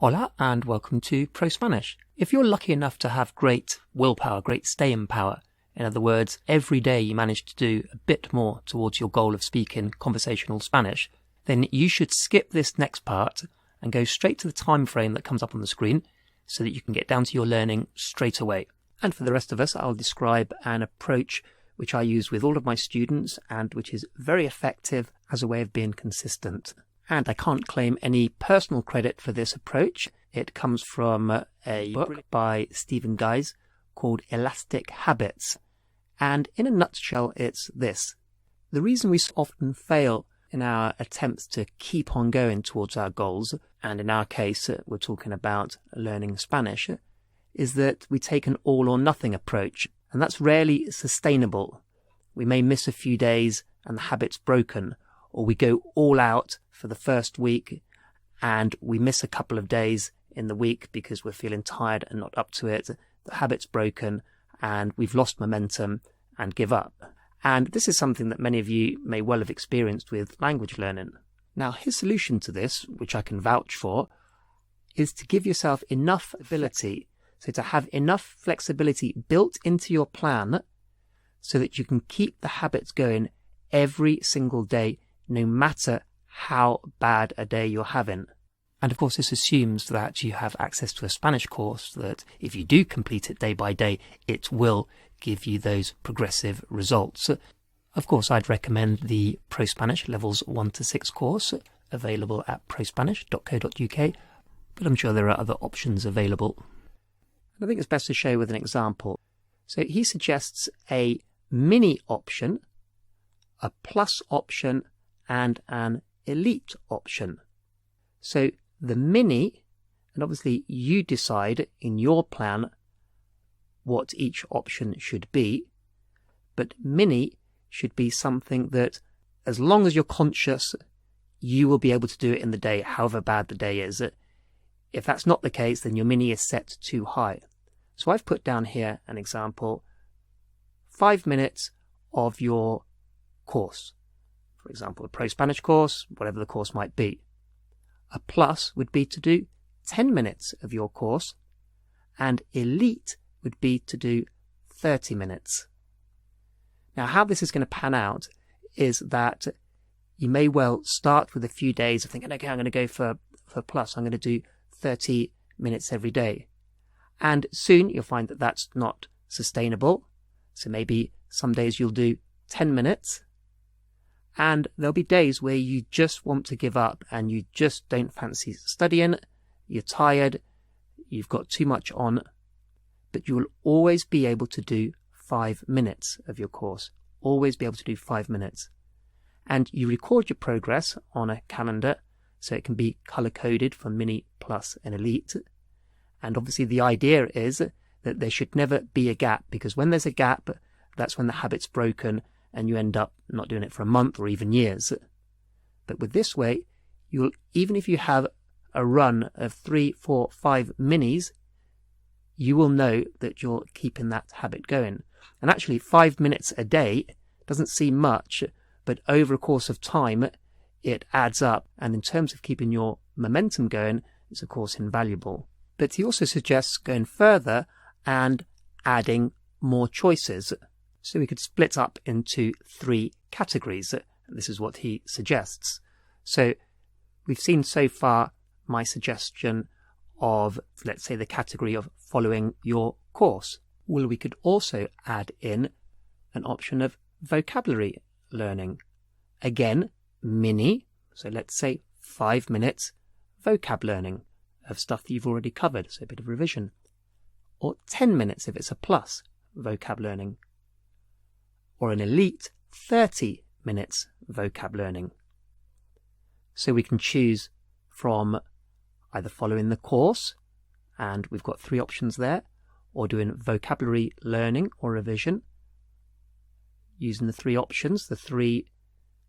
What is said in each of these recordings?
Hola and welcome to ProSpanish. If you're lucky enough to have great willpower, great staying power, in other words, every day you manage to do a bit more towards your goal of speaking conversational Spanish, then you should skip this next part and go straight to the time frame that comes up on the screen so that you can get down to your learning straight away. And for the rest of us, I'll describe an approach which I use with all of my students and which is very effective as a way of being consistent. And I can't claim any personal credit for this approach. It comes from a book by Stephen Guise called Elastic Habits. And in a nutshell, it's this. The reason we often fail in our attempts to keep on going towards our goals, and in our case, we're talking about learning Spanish, is that we take an all or nothing approach. And that's rarely sustainable. We may miss a few days and the habit's broken, or we go all out for the first week and we miss a couple of days in the week because we're feeling tired and not up to it. The habit's broken and we've lost momentum and give up. And this is something that many of you may well have experienced with language learning. Now, his solution to this, which I can vouch for, is to give yourself enough ability, so to have enough flexibility built into your plan so that you can keep the habits going every single day, no matter how bad a day you're having. And of course, this assumes that you have access to a Spanish course that if you do complete it day by day, it will give you those progressive results. Of course, I'd recommend the ProSpanish Levels 1 to 6 course available at prospanish.co.uk, but I'm sure there are other options available. I think it's best to show with an example. So he suggests a mini option, a plus option, and an elite option. So the mini, and obviously you decide in your plan what each option should be, but mini should be something that as long as you're conscious, you will be able to do it in the day, however bad the day is. If that's not the case, then your mini is set too high. So I've put down here an example, 5 minutes of your course. For example, a ProSpanish course, whatever the course might be. A plus would be to do 10 minutes of your course, and elite would be to do 30 minutes. Now, how this is going to pan out is that you may well start with a few days of thinking, okay, I'm going to go for plus. I'm going to do 30 minutes every day. And soon you'll find that that's not sustainable. So maybe some days you'll do 10 minutes. And there'll be days where you just want to give up and you just don't fancy studying, you're tired, you've got too much on, but you will always be able to do 5 minutes of your course, always be able to do 5 minutes. And you record your progress on a calendar so it can be color-coded for mini, plus and elite. And obviously the idea is that there should never be a gap, because when there's a gap, that's when the habit's broken and you end up not doing it for a month or even years. But with this way, you'll, even if you have a run of 3, 4, 5 minis, you will know that you're keeping that habit going. And actually 5 minutes a day doesn't seem much, but over a course of time, it adds up. And in terms of keeping your momentum going, it's of course invaluable. But he also suggests going further and adding more choices. So we could split up into 3 categories. This is what he suggests. So we've seen so far my suggestion of, let's say, the category of following your course. Well, we could also add in an option of vocabulary learning. Again, mini. So let's say 5 minutes vocab learning of stuff that you've already covered, so a bit of revision. Or 10 minutes if it's a plus, vocab learning. Or an elite, 30 minutes vocab learning. So we can choose from either following the course, and we've got 3 options there, or doing vocabulary learning or revision, using the 3 options, the 3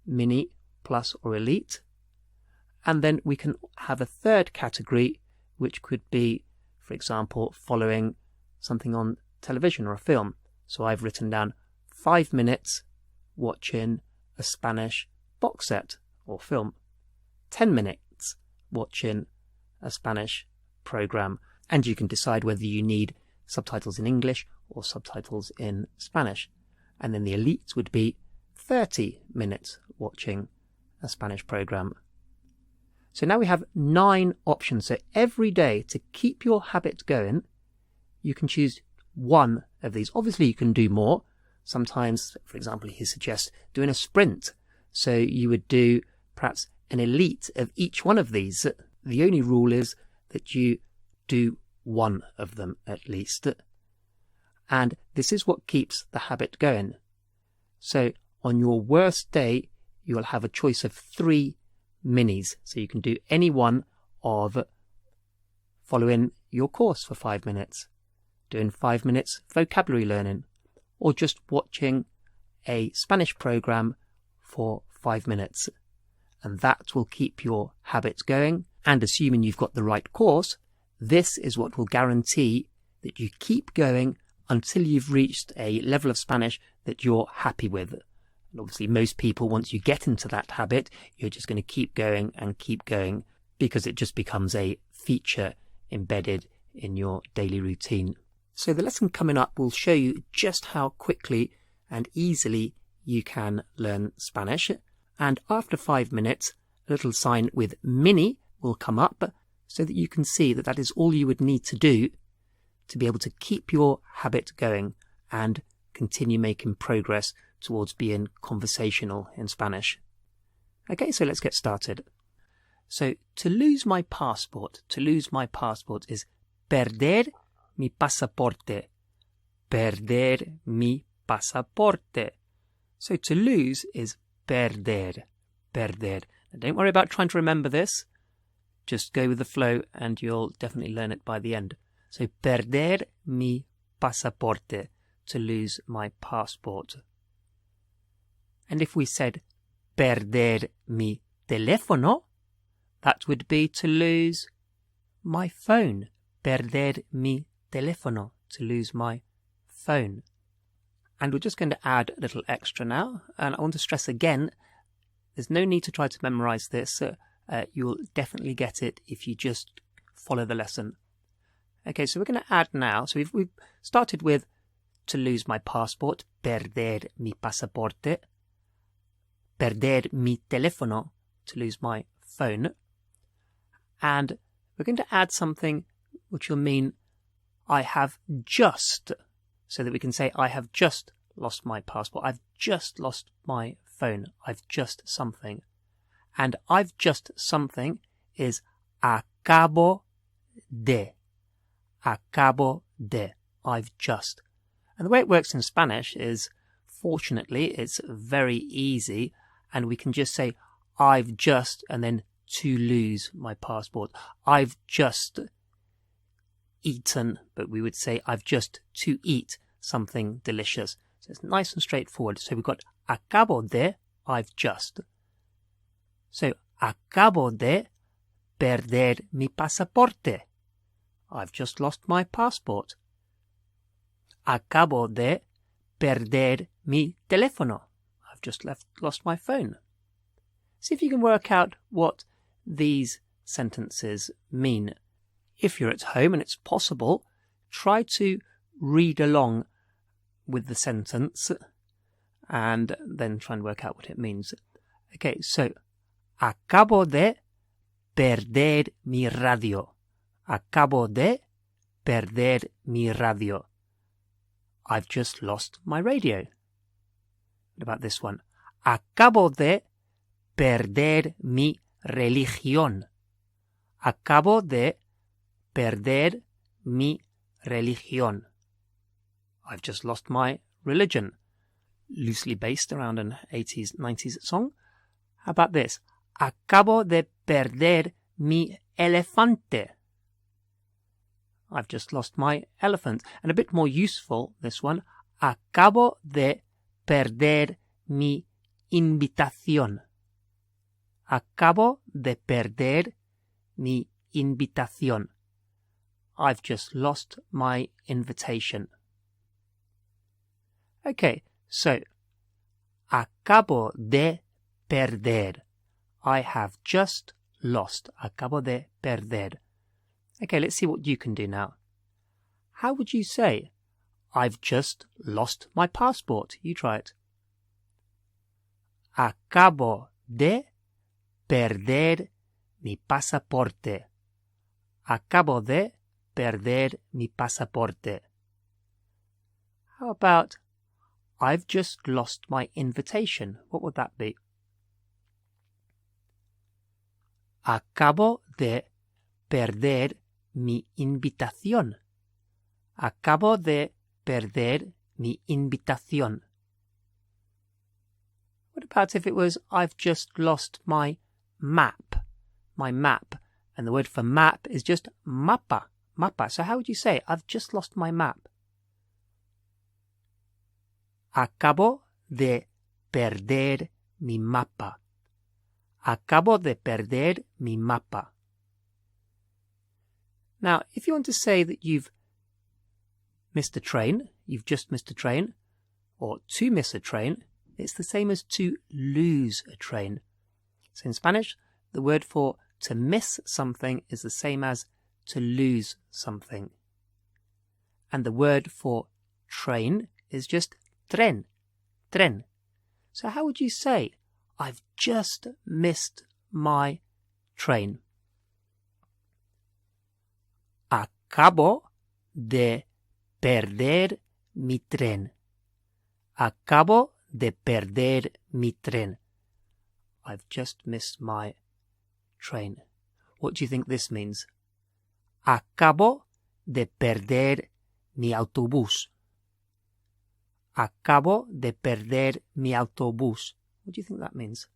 mini, plus or elite. And then we can have a third category, which could be, for example, following something on television or a film. So I've written down 5 minutes watching a Spanish box set or film, 10 minutes watching a Spanish program, and you can decide whether you need subtitles in English or subtitles in Spanish. And then the elite would be 30 minutes watching a Spanish program. So now we have 9 options. So every day, to keep your habit going, you can choose one of these. Obviously, you can do more. Sometimes, for example, he suggests doing a sprint. So you would do perhaps an elite of each one of these. The only rule is that you do one of them at least. And this is what keeps the habit going. So on your worst day, you will have a choice of 3 minis. So you can do any one of following your course for 5 minutes, doing 5 minutes vocabulary learning, or just watching a Spanish program for 5 minutes. And that will keep your habit going. And assuming you've got the right course, this is what will guarantee that you keep going until you've reached a level of Spanish that you're happy with. And obviously most people, once you get into that habit, you're just going to keep going because it just becomes a feature embedded in your daily routine. So the lesson coming up will show you just how quickly and easily you can learn Spanish. And after 5 minutes, a little sign with mini will come up so that you can see that that is all you would need to do to be able to keep your habit going and continue making progress towards being conversational in Spanish. Okay, so let's get started. So to lose my passport is perder mi pasaporte. Perder mi pasaporte. So to lose is perder. Now don't worry about trying to remember this. Just go with the flow and you'll definitely learn it by the end. So perder mi pasaporte, to lose my passport. And if we said perder mi teléfono, that would be to lose my phone. Perder mi teléfono, to lose my phone. And we're just going to add a little extra now. And I want to stress again, there's no need to try to memorize this. You'll definitely get it if you just follow the lesson. Okay, so we're going to add now. So we've started with to lose my passport, perder mi pasaporte. Perder mi teléfono, to lose my phone. And we're going to add something which will mean I have just, so that we can say I have just lost my passport. I've just lost my phone. I've just something. And I've just something is acabo de. Acabo de. I've just. And the way it works in Spanish is, fortunately, it's very easy. And we can just say, I've just, and then to lose my passport. I've just eaten, but we would say, I've just to eat something delicious. So it's nice and straightforward. So we've got acabo de, I've just. So, acabo de perder mi pasaporte. I've just lost my passport. Acabo de perder mi teléfono. I've just lost my phone. See if you can work out what these sentences mean. If you're at home and it's possible, try to read along with the sentence and then try and work out what it means. Okay, so acabo de perder mi radio. Acabo de perder mi radio. I've just lost my radio. What about this one? Acabo de perder mi religión. Acabo de perder mi religión. I've just lost my religion. Loosely based around an 80s, 90s song. How about this? Acabo de perder mi elefante. I've just lost my elephant. And a bit more useful, this one. Acabo de perder mi invitación. Acabo de perder mi invitación. I've just lost my invitation. Okay, so acabo de perder. I have just lost. Acabo de perder. Okay, let's see what you can do now. How would you say, I've just lost my passport? You try it. Acabo de perder mi pasaporte. Acabo de perder mi pasaporte. How about, I've just lost my invitation? What would that be? Acabo de perder mi invitación. Acabo de perder mi invitación. What about if it was, I've just lost my map? My map. And the word for map is just mapa. Mapa. So how would you say, I've just lost my map? Acabo de perder mi mapa. Acabo de perder mi mapa. Now, if you want to say that you've missed a train, you've just missed a train, or to miss a train, it's the same as to lose a train. So in Spanish, the word for to miss something is the same as to lose something. And the word for train is just tren. Tren. So how would you say, I've just missed my train? Acabo de perder mi tren. Acabo de perder mi tren. I've just missed my train. What do you think this means? Acabo de perder mi autobús. Acabo de perder mi autobús. What do you think that means?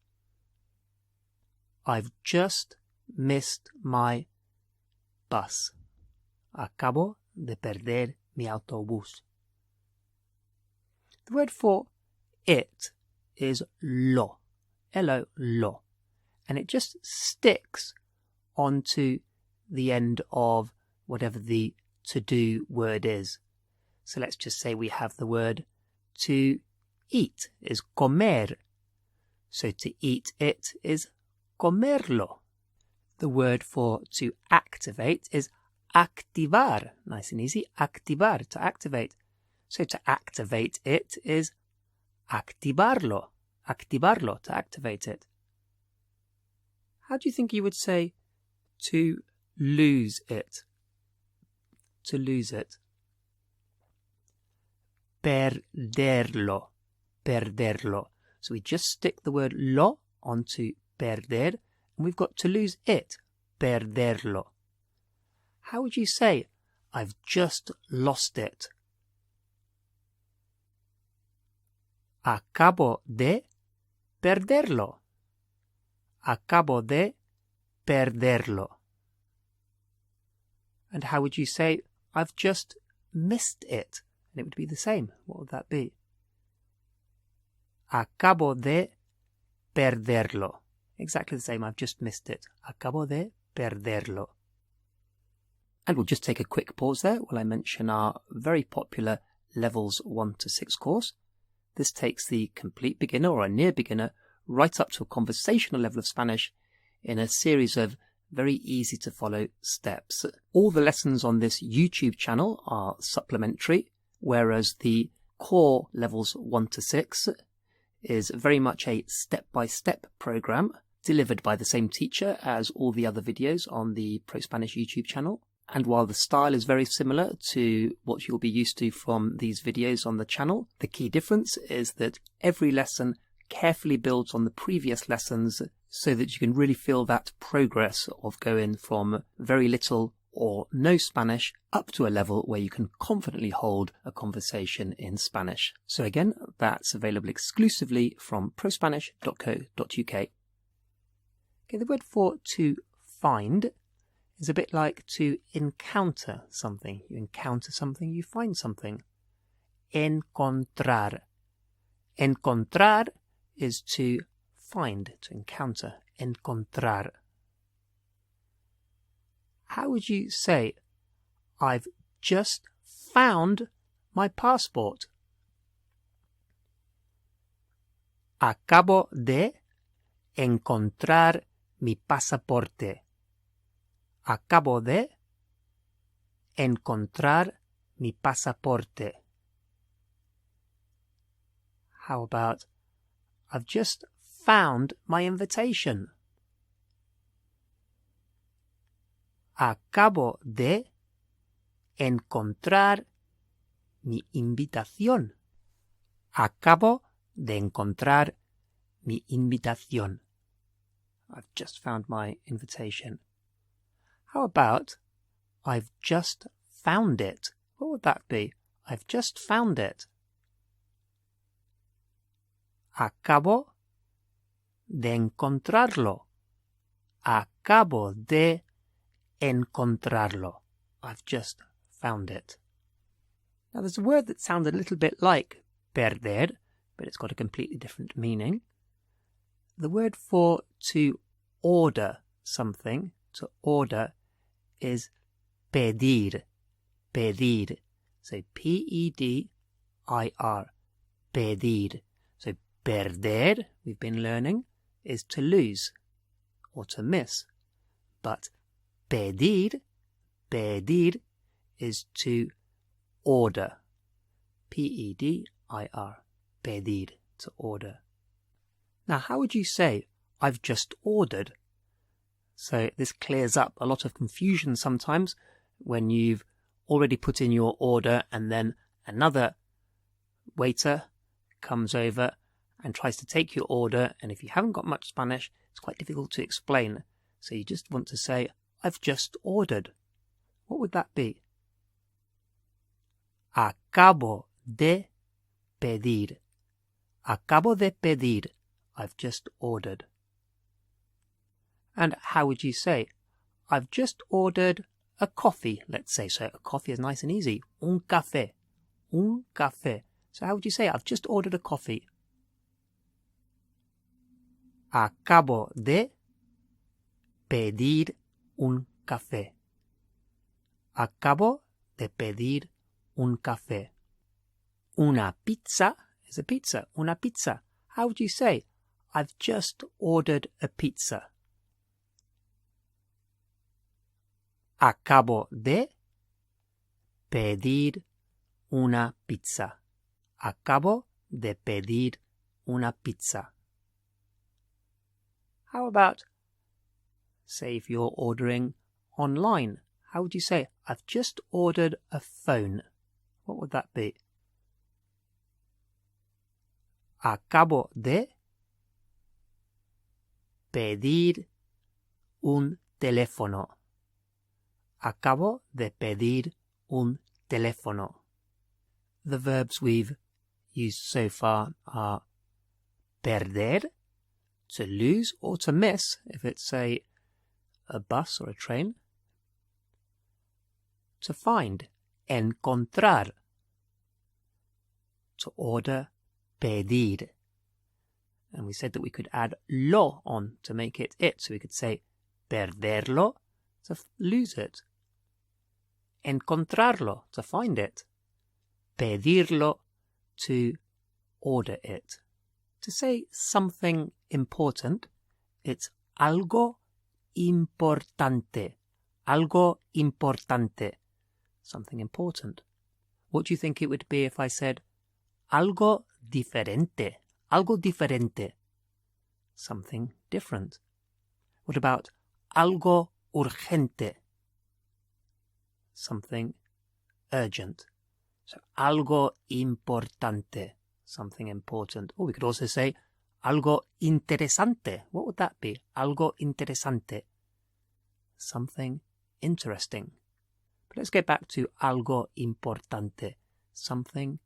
I've just missed my bus. Acabo de perder mi autobús. The word for it is lo. L-O, lo. And it just sticks onto the end of whatever the to-do word is. So let's just say we have the word to eat is comer. So to eat it is comerlo. The word for to activate is activar. Nice and easy. Activar, to activate. So to activate it is activarlo. Activarlo, to activate it. How do you think you would say to lose it? To lose it. Perderlo. Perderlo. So we just stick the word lo onto perder, and we've got to lose it. Perderlo. How would you say, I've just lost it? Acabo de perderlo. Acabo de perderlo. And how would you say, I've just missed it? And it would be the same. What would that be? Acabo de perderlo. Exactly the same. I've just missed it. Acabo de perderlo. And we'll just take a quick pause there while I mention our very popular Levels 1 to 6 course. This takes the complete beginner or a near beginner right up to a conversational level of Spanish in a series of very easy to follow steps. All the lessons on this YouTube channel are supplementary, whereas the core Levels 1 to 6 is very much a step-by-step program delivered by the same teacher as all the other videos on the ProSpanish YouTube channel. And while the style is very similar to what you'll be used to from these videos on the channel, the key difference is that every lesson carefully builds on the previous lessons so that you can really feel that progress of going from very little or no Spanish up to a level where you can confidently hold a conversation in Spanish. So again, that's available exclusively from prospanish.co.uk. Okay, the word for to find is a bit like to encounter something. You encounter something, you find something. Encontrar. Encontrar is to find, to encounter. Encontrar. How would you say, I've just found my passport? Acabo de encontrar mi pasaporte. Acabo de encontrar mi pasaporte. How about, I've just found my invitation. Acabo de encontrar mi invitación. Acabo de encontrar mi invitación. I've just found my invitation. How about, I've just found it? What would that be? I've just found it. Acabo de encontrarlo. Acabo de encontrarlo. I've just found it. Now there's a word that sounds a little bit like perder, but it's got a completely different meaning. The word for to order something, to order, is pedir. Pedir. So P-E-D-I-R. Pedir. So perder, we've been learning, is to lose or to miss. But pedir, pedir is to order. P-E-D-I-R. Pedir, to order. Now, how would you say, I've just ordered? So this clears up a lot of confusion sometimes when you've already put in your order and then another waiter comes over and tries to take your order, and if you haven't got much Spanish, it's quite difficult to explain. So you just want to say, I've just ordered. What would that be? Acabo de pedir. Acabo de pedir. I've just ordered. And how would you say, I've just ordered a coffee, let's say. So a coffee is nice and easy. Un café. Un café. So how would you say, I've just ordered a coffee? Acabo de pedir un café. Acabo de pedir un café. Una pizza is a pizza. Una pizza. How would you say, I've just ordered a pizza? Acabo de pedir una pizza. Acabo de pedir una pizza. How about, say if you're ordering online, how would you say, I've just ordered a phone? What would that be? Acabo de pedir un teléfono. Acabo de pedir un teléfono. The verbs we've used so far are perder, to lose or to miss, if it's a bus or a train. To find, encontrar. To order, pedir. And we said that we could add lo on to make it. So we could say perderlo, to lose it. Encontrarlo, to find it. Pedirlo, to order it. To say something important, it's algo importante. Algo importante. Something important. What do you think it would be if I said algo diferente? Algo diferente. Something different. What about algo urgente? Something urgent. So algo importante. Something important. Or we could also say algo interesante. What would that be? Algo interesante. Something interesting. But let's get back to algo importante. Something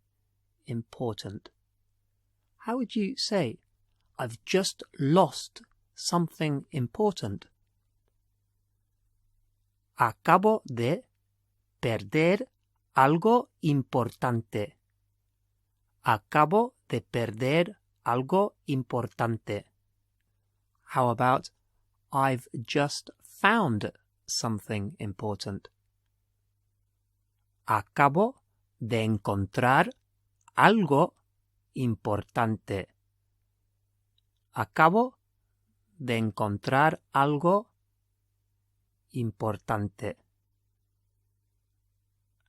important. How would you say, I've just lost something important? Acabo de perder algo importante. Acabo de perder algo importante. How about, I've just found something important? Acabo de encontrar algo importante. Acabo de encontrar algo importante.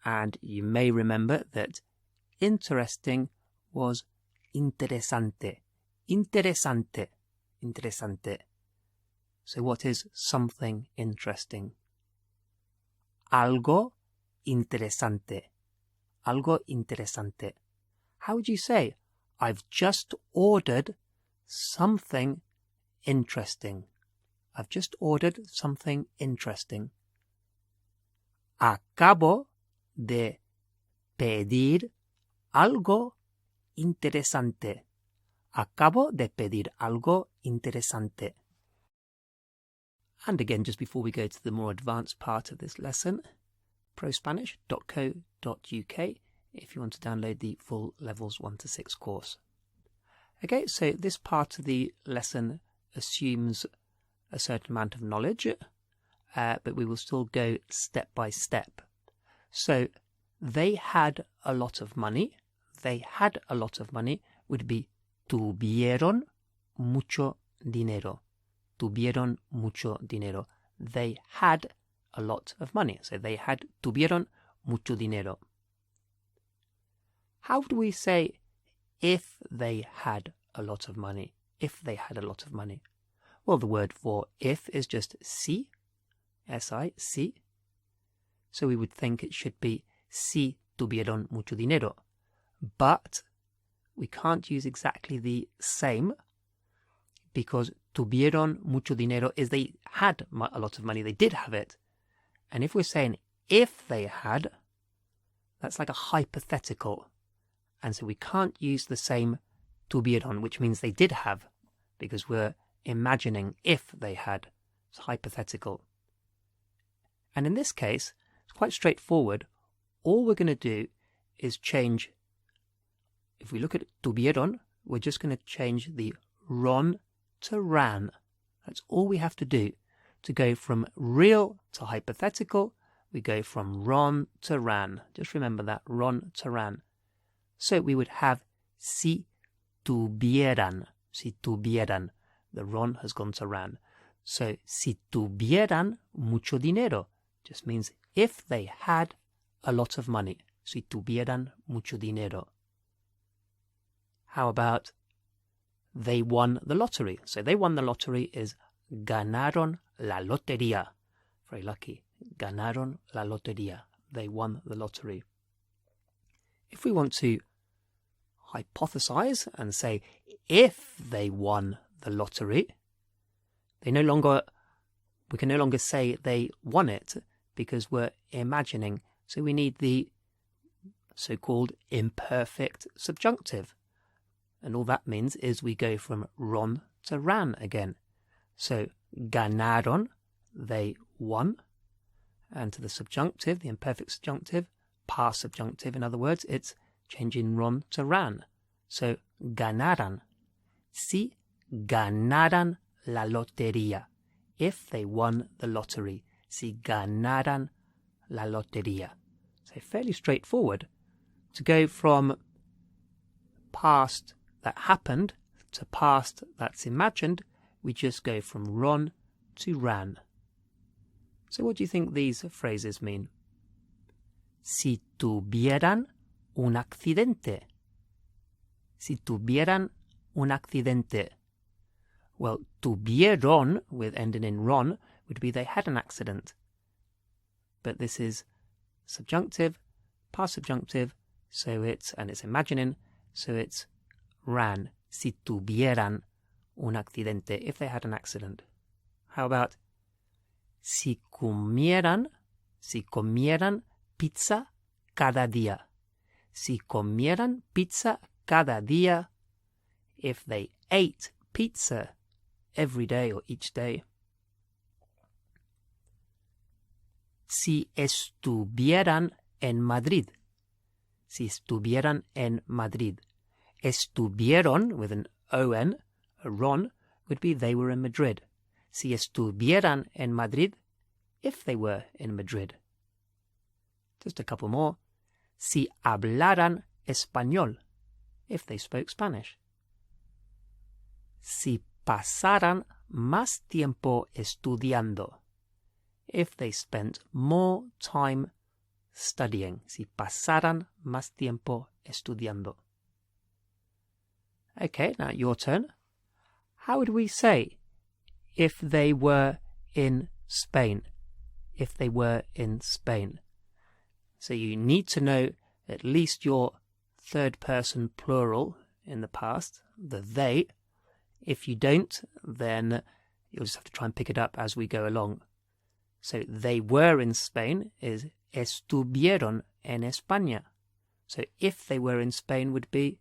And you may remember that interesting was interesante. Interesante. Interesante. So what is something interesting? Algo interesante. Algo interesante. How would you say, I've just ordered something interesting? I've just ordered something interesting. Acabo de pedir algo interesante. Acabo de pedir algo interesante. And again, just before we go to the more advanced part of this lesson, prospanish.co.uk if you want to download the full Levels 1 to 6 course. Okay, so this part of the lesson assumes a certain amount of knowledge, but we will still go step by step. So, they had a lot of money. They had a lot of money would be tuvieron mucho dinero. Tuvieron mucho dinero. They had a lot of money. So they had tuvieron mucho dinero. How do we say if they had a lot of money? If they had a lot of money. Well, the word for if is just si. S-I, si. So we would think it should be si tuvieron mucho dinero. But we can't use exactly the same because tuvieron mucho dinero is they had a lot of money. They did have it. And if we're saying if they had, that's like a hypothetical. And so we can't use the same tuvieron, which means they did have, because we're imagining if they had. It's hypothetical. And in this case, it's quite straightforward. All we're going to do is change. If we look at tuvieron, we're just going to change the ron to ran. That's all we have to do. To go from real to hypothetical, we go from ron to ran. Just remember that, ron to ran. So we would have si tuvieran. Si tuvieran. The ron has gone to ran. So si tuvieran mucho dinero just means if they had a lot of money. Si tuvieran mucho dinero. How about they won the lottery? So they won the lottery is ganaron la lotería. Very lucky. Ganaron la lotería. They won the lottery. If we want to hypothesize and say if they won the lottery, we can no longer say they won it because we're imagining. So we need the so-called imperfect subjunctive. And all that means is we go from ron to ran again. So ganaron, they won. And to the subjunctive, the imperfect subjunctive, past subjunctive, in other words, it's changing ron to ran. So ganaran. Si ganaran la lotería. If they won the lottery. Si ganaran la lotería. So fairly straightforward. To go from past that happened to past that's imagined, we just go from ron to ran. So what do you think these phrases mean? Si tuvieran un accidente. Si tuvieran un accidente. Well, tuvieron, with ending in ron, would be they had an accident. But this is subjunctive, past subjunctive, so it's imagining, so it's ran. Si tuvieran un accidente. If they had an accident. How about si comieran pizza cada día. Si comieran pizza cada día. If they ate pizza every day or each day. Si estuvieran en Madrid. Si estuvieran en Madrid. Estuvieron, with an on, a ron, would be they were in Madrid. Si estuvieran en Madrid, if they were in Madrid. Just a couple more. Si hablaran español, if they spoke Spanish. Si pasaran más tiempo estudiando, if they spent more time studying. Si pasaran más tiempo estudiando. Okay, now your turn. How would we say if they were in Spain? If they were in Spain. So you need to know at least your third person plural in the past, the they. If you don't, then you'll just have to try and pick it up as we go along. So they were in Spain is estuvieron en España. So if they were in Spain would be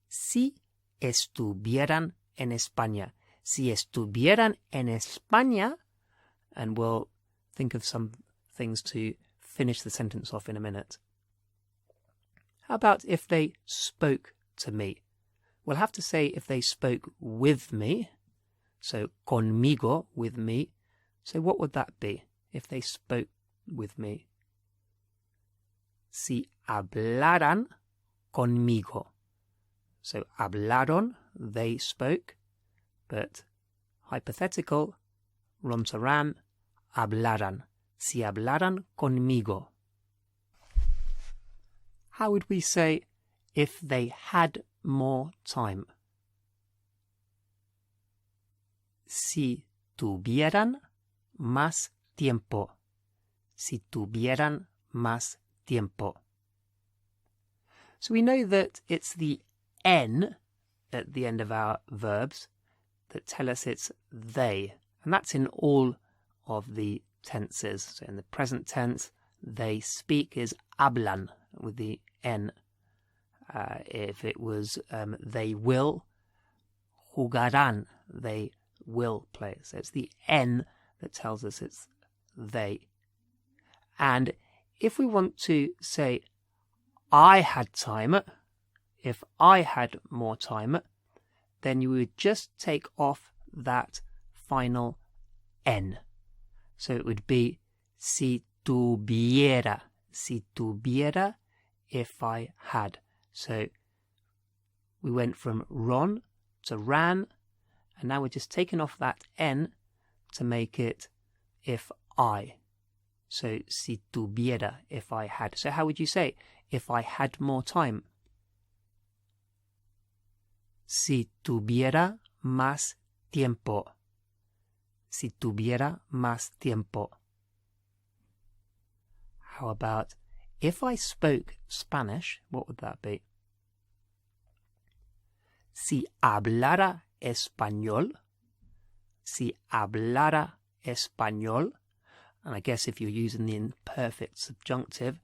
si estuvieran en España. Si estuvieran en España, and we'll think of some things to finish the sentence off in a minute. How about if they spoke to me? We'll have to say if they spoke with me, so conmigo, with me. So what would that be if they spoke with me? Si hablaran conmigo. So hablaron, they spoke, but hypothetical, rontaran, hablaran. Si hablaran conmigo. How would we say if they had more time? Si tuvieran más tiempo. Si tuvieran más tiempo. So we know that it's the N at the end of our verbs that tell us it's they. And that's in all of the tenses. So in the present tense, they speak is hablan with the N. If it was they will, jugarán, they will play. So it's the N that tells us it's they. And if we want to say I had time, if I had more time, then you would just take off that final N. So it would be si tuviera, if I had. So we went from ron to ran, and now we're just taking off that N to make it if I. So si tuviera, if I had. So how would you say if I had more time? Si tuviera más tiempo. Si tuviera más tiempo. How about if I spoke Spanish, what would that be? Si hablara español. Si hablara español. And I guess if you're using the imperfect subjunctive,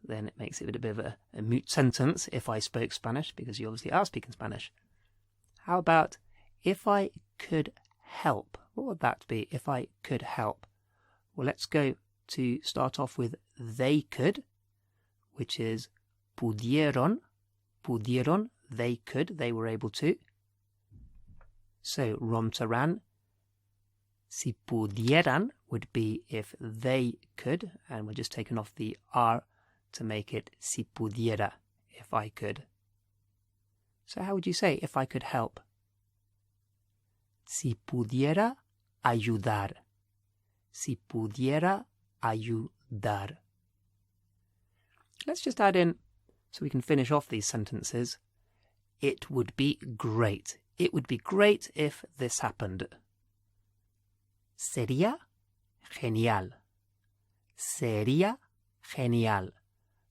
then it makes it a bit of a moot sentence, if I spoke Spanish, because you obviously are speaking Spanish. How about if I could help? What would that be, if I could help? Well, let's go to start off with they could, which is pudieron. Pudieron, they could, they were able to. So, rontaran, si pudieran would be if they could, and we're just taking off the R to make it si pudiera, if I could. So how would you say if I could help? Si pudiera ayudar. Si pudiera ayudar. Let's just add in, so we can finish off these sentences, it would be great. It would be great if this happened. Sería genial. Sería genial.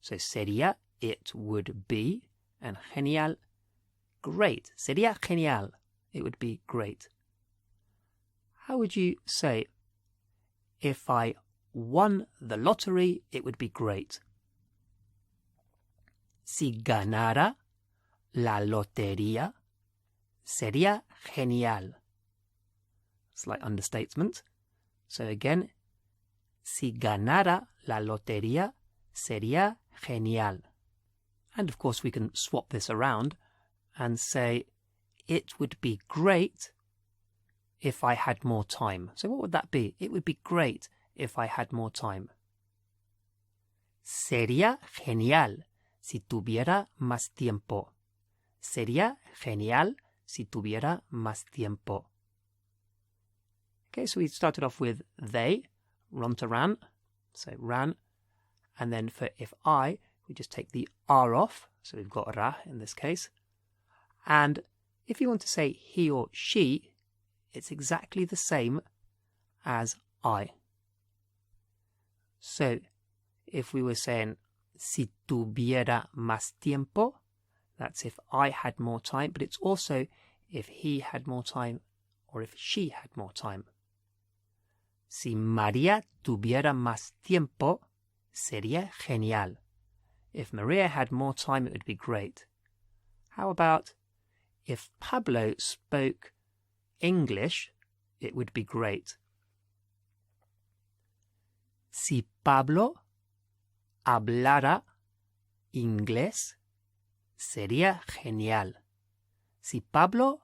So sería, it would be, and genial, great. Sería genial. It would be great. How would you say, if I won the lottery, it would be great? Si ganara la lotería, sería genial. Slight understatement. So again, si ganara la lotería, sería genial. And of course we can swap this around and say, it would be great if I had more time. So what would that be? It would be great if I had more time. Sería genial si tuviera más tiempo. Sería genial si tuviera más tiempo. Okay, so we started off with they, rontaran, so ran, And then for if I, we just take the R off. So we've got ra in this case. And if you want to say he or she, it's exactly the same as I. So if we were saying si tuviera más tiempo, that's if I had more time, but it's also if he had more time or if she had more time. Si María tuviera más tiempo, sería genial. If Maria had more time, it would be great. How about if Pablo spoke English, it would be great. Si Pablo hablara inglés, sería genial. Si Pablo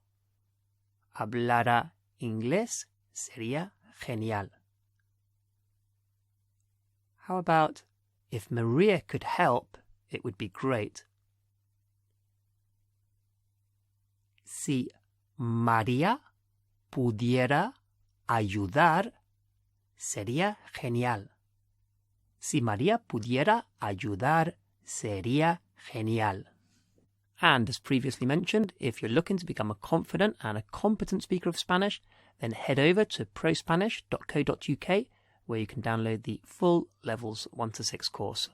hablara inglés, sería genial. How about if Maria could help, it would be great. Si María pudiera ayudar, sería genial. Si María pudiera ayudar, sería genial. And as previously mentioned, if you're looking to become a confident and a competent speaker of Spanish, then head over to prospanish.co.uk where you can download the full Levels 1 to 6 course.